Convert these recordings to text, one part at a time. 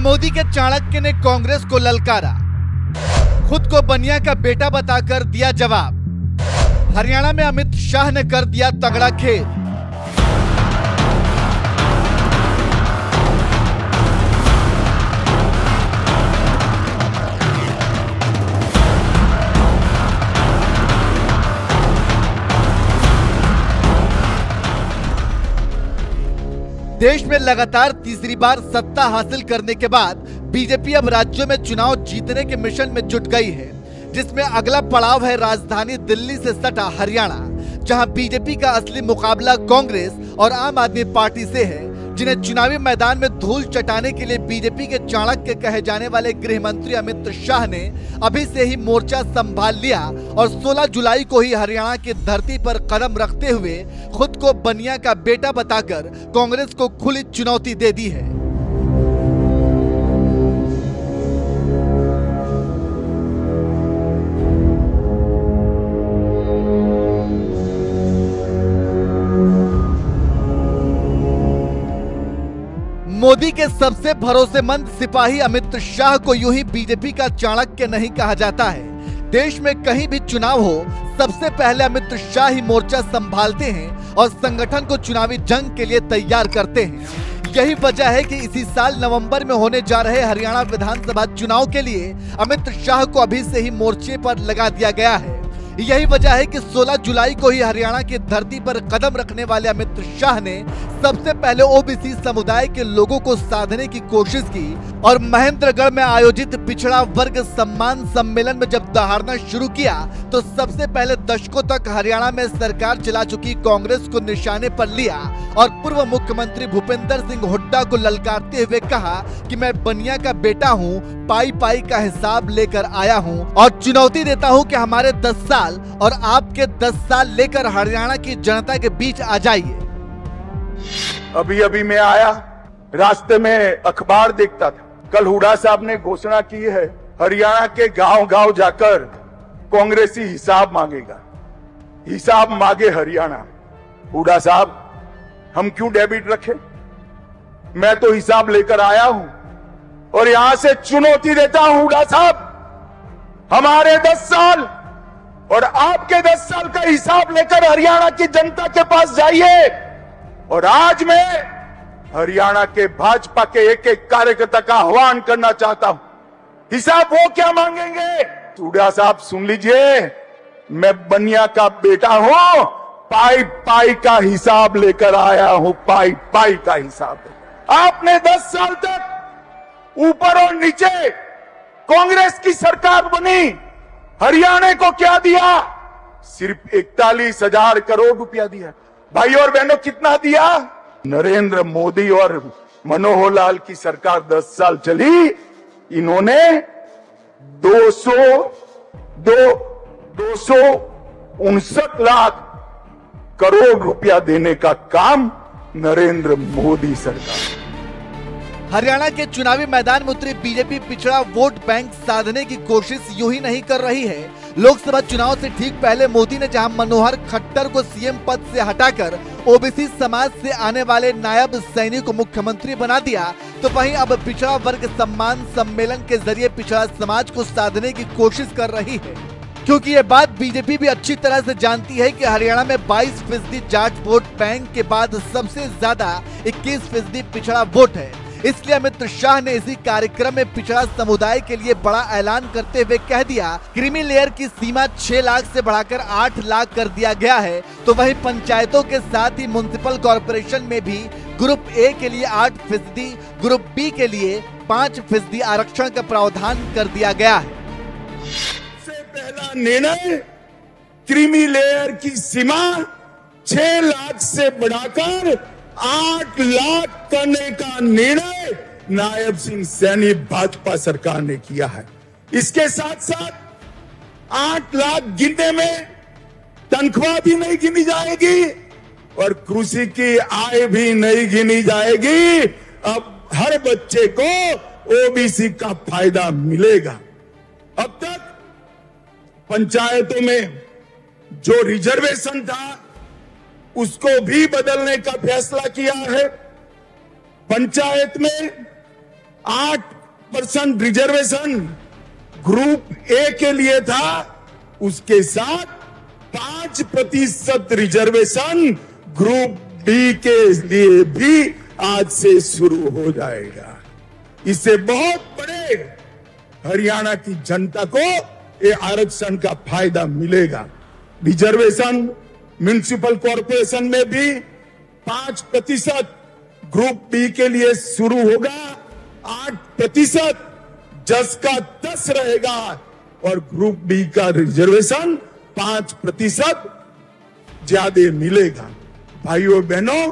मोदी के चाणक्य ने कांग्रेस को ललकारा, खुद को बनिया का बेटा बताकर दिया जवाब। हरियाणा में अमित शाह ने कर दिया तगड़ा खेल। देश में लगातार तीसरी बार सत्ता हासिल करने के बाद बीजेपी अब राज्यों में चुनाव जीतने के मिशन में जुट गई है, जिसमें अगला पड़ाव है राजधानी दिल्ली से सटा हरियाणा, जहां बीजेपी का असली मुकाबला कांग्रेस और आम आदमी पार्टी से है, जिन्हें चुनावी मैदान में धूल चटाने के लिए बीजेपी के चाणक्य कहे जाने वाले गृह मंत्री अमित शाह ने अभी से ही मोर्चा संभाल लिया और 16 जुलाई को ही हरियाणा की धरती पर कदम रखते हुए खुद को बनिया का बेटा बताकर कांग्रेस को खुली चुनौती दे दी है। मोदी के सबसे भरोसेमंद सिपाही अमित शाह को यूं ही बीजेपी का चाणक्य नहीं कहा जाता है। देश में कहीं भी चुनाव हो, सबसे पहले अमित शाह ही मोर्चा संभालते हैं और संगठन को चुनावी जंग के लिए तैयार करते हैं। यही वजह है कि इसी साल नवंबर में होने जा रहे हरियाणा विधानसभा चुनाव के लिए अमित शाह को अभी से ही मोर्चे पर लगा दिया गया है। यही वजह है कि 16 जुलाई को ही हरियाणा की धरती पर कदम रखने वाले अमित शाह ने सबसे पहले ओबीसी समुदाय के लोगों को साधने की कोशिश की और महेंद्रगढ़ में आयोजित पिछड़ा वर्ग सम्मान सम्मेलन में जब दहाड़ना शुरू किया तो सबसे पहले दशकों तक हरियाणा में सरकार चला चुकी कांग्रेस को निशाने पर लिया और पूर्व मुख्यमंत्री भूपेंद्र सिंह हुड्डा को ललकारते हुए कहा कि मैं बनिया का बेटा हूं, पाई पाई का हिसाब लेकर आया हूं और चुनौती देता हूं कि हमारे 10 साल और आपके 10 साल लेकर हरियाणा की जनता के बीच आ जाइए। अभी मैं आया, रास्ते में अखबार देखता था, कल हुड्डा साहब ने घोषणा की है हरियाणा के गांव-गांव जाकर कांग्रेसी हिसाब मांगेगा। हिसाब मांगे हरियाणा। हुड्डा साहब, हम क्यों डेबिट रखें? मैं तो हिसाब लेकर आया हूं और यहां से चुनौती देता हूं हुड्डा साहब, हमारे 10 साल और आपके 10 साल का हिसाब लेकर हरियाणा की जनता के पास जाइए। और आज मैं हरियाणा के भाजपा के एक एक कार्यकर्ता का आह्वान करना चाहता हूं, हिसाब वो क्या मांगेंगे? हुड्डा साहब सुन लीजिए, मैं बनिया का बेटा हूं, पाई पाई का हिसाब लेकर आया हूं, पाई पाई का हिसाब। आपने 10 साल तक ऊपर और नीचे कांग्रेस की सरकार बनी, हरियाणा को क्या दिया? सिर्फ 41,000 करोड़ रुपया दिया। भाई और बहनों, कितना दिया? नरेंद्र मोदी और मनोहर लाल की सरकार 10 साल चली, इन्होंने 259 लाख करोड़ रुपया देने का काम नरेंद्र मोदी सरकार। हरियाणा के चुनावी मैदान में उतरी बीजेपी पिछड़ा वोट बैंक साधने की कोशिश यूं ही नहीं कर रही है। लोकसभा चुनाव से ठीक पहले मोदी ने जहां मनोहर खट्टर को सीएम पद से हटाकर ओबीसी समाज से आने वाले नायब सैनी को मुख्यमंत्री बना दिया, तो वहीं अब पिछड़ा वर्ग सम्मान सम्मेलन के जरिए पिछड़ा समाज को साधने की कोशिश कर रही है, क्योंकि ये बात बीजेपी भी अच्छी तरह से जानती है कि हरियाणा में 22% जाट वोट बैंक के बाद सबसे ज्यादा 21% पिछड़ा वोट है। इसलिए अमित शाह ने इसी कार्यक्रम में पिछड़ा समुदाय के लिए बड़ा ऐलान करते हुए कह दिया, क्रीमी लेयर की सीमा 6 लाख से बढ़ाकर 8 लाख कर दिया गया है। तो वहीं पंचायतों के साथ ही म्युनिसिपल कॉर्पोरेशन में भी ग्रुप ए के लिए 8%, ग्रुप बी के लिए 5% आरक्षण का प्रावधान कर दिया गया है। सबसे पहला निर्णय, क्रीमी लेयर की सीमा 6 लाख से बढ़ाकर 8 लाख करने का निर्णय नायब सिंह सैनी भाजपा सरकार ने किया है। इसके साथ साथ 8 लाख गिनने में तनख्वाह भी नहीं गिनी जाएगी और कृषि की आय भी नहीं गिनी जाएगी। अब हर बच्चे को ओबीसी का फायदा मिलेगा। अब तक पंचायतों में जो रिजर्वेशन था उसको भी बदलने का फैसला किया है। पंचायत में 8 5% रिजर्वेशन ग्रुप ए के लिए था, उसके साथ 5% रिजर्वेशन ग्रुप बी के लिए भी आज से शुरू हो जाएगा। इससे बहुत बड़े हरियाणा की जनता को ये आरक्षण का फायदा मिलेगा। रिजर्वेशन म्युनिसिपल कॉर्पोरेशन में भी 5% ग्रुप बी के लिए शुरू होगा, 8% जज का 10 रहेगा और ग्रुप बी का रिजर्वेशन 5% ज्यादा मिलेगा। भाइयों बहनों,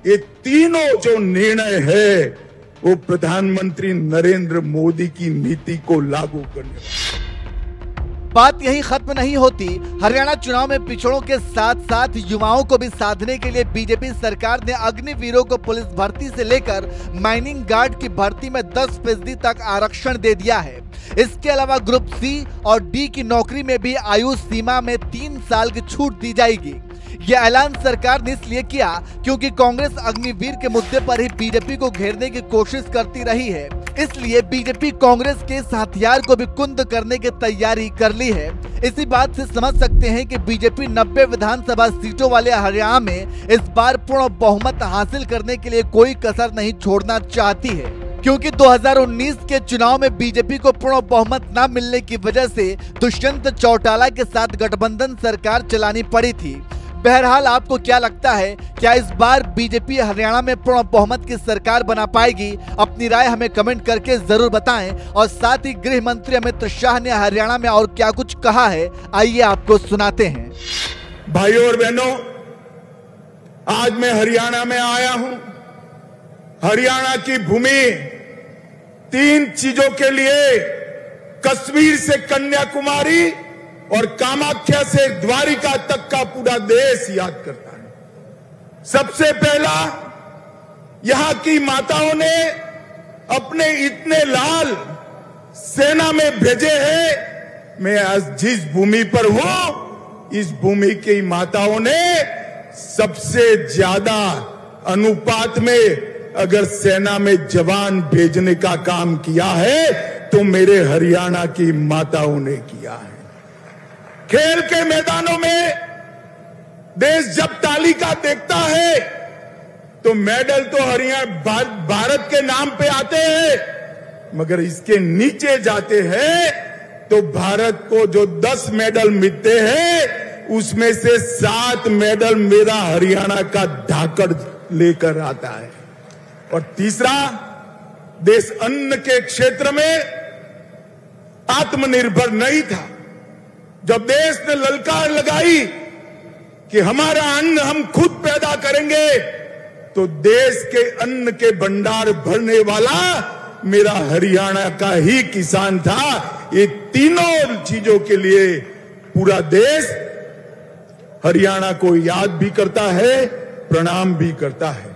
ये तीनों जो निर्णय है वो प्रधानमंत्री नरेंद्र मोदी की नीति को लागू करने। बात यही खत्म नहीं होती। हरियाणा चुनाव में पिछड़ों के साथ साथ युवाओं को भी साधने के लिए बीजेपी सरकार ने अग्निवीरों को पुलिस भर्ती से लेकर माइनिंग गार्ड की भर्ती में 10% तक आरक्षण दे दिया है। इसके अलावा ग्रुप सी और डी की नौकरी में भी आयु सीमा में 3 साल की छूट दी जाएगी। यह ऐलान सरकार ने इसलिए किया क्योंकि कांग्रेस अग्निवीर के मुद्दे पर ही बीजेपी को घेरने की कोशिश करती रही है। इसलिए बीजेपी कांग्रेस के इस हथियार को भी कुंद करने की तैयारी कर ली है। इसी बात से समझ सकते हैं कि बीजेपी 90 विधानसभा सीटों वाले हरियाणा में इस बार पूर्ण बहुमत हासिल करने के लिए कोई कसर नहीं छोड़ना चाहती है, क्योंकि 2019 के चुनाव में बीजेपी को पूर्ण बहुमत न मिलने की वजह से दुष्यंत चौटाला के साथ गठबंधन सरकार चलानी पड़ी थी। बहरहाल आपको क्या लगता है, क्या इस बार बीजेपी हरियाणा में पूर्ण बहुमत की सरकार बना पाएगी? अपनी राय हमें कमेंट करके जरूर बताएं। और साथ ही गृह मंत्री अमित शाह ने हरियाणा में और क्या कुछ कहा है, आइए आपको सुनाते हैं। भाइयों और बहनों, आज मैं हरियाणा में आया हूं। हरियाणा की भूमि 3 चीजों के लिए, कश्मीर से कन्याकुमारी और कामाख्या से द्वारिका तक का पूरा देश याद करता है। सबसे पहला, यहां की माताओं ने अपने इतने लाल सेना में भेजे हैं। मैं आज जिस भूमि पर हूं, इस भूमि की माताओं ने सबसे ज्यादा अनुपात में अगर सेना में जवान भेजने का काम किया है तो मेरे हरियाणा की माताओं ने किया है। खेल के मैदानों में देश जब तालिका देखता है तो मेडल तो हरियाणा भारत के नाम पे आते हैं, मगर इसके नीचे जाते हैं तो भारत को जो 10 मेडल मिलते हैं उसमें से 7 मेडल मेरा हरियाणा का धाकड़ लेकर आता है। और तीसरा, देश अन्न के क्षेत्र में आत्मनिर्भर नहीं था। जब देश ने ललकार लगाई कि हमारा अन्न हम खुद पैदा करेंगे, तो देश के अन्न के भंडार भरने वाला मेरा हरियाणा का ही किसान था। ये तीनों चीजों के लिए पूरा देश हरियाणा को याद भी करता है, प्रणाम भी करता है।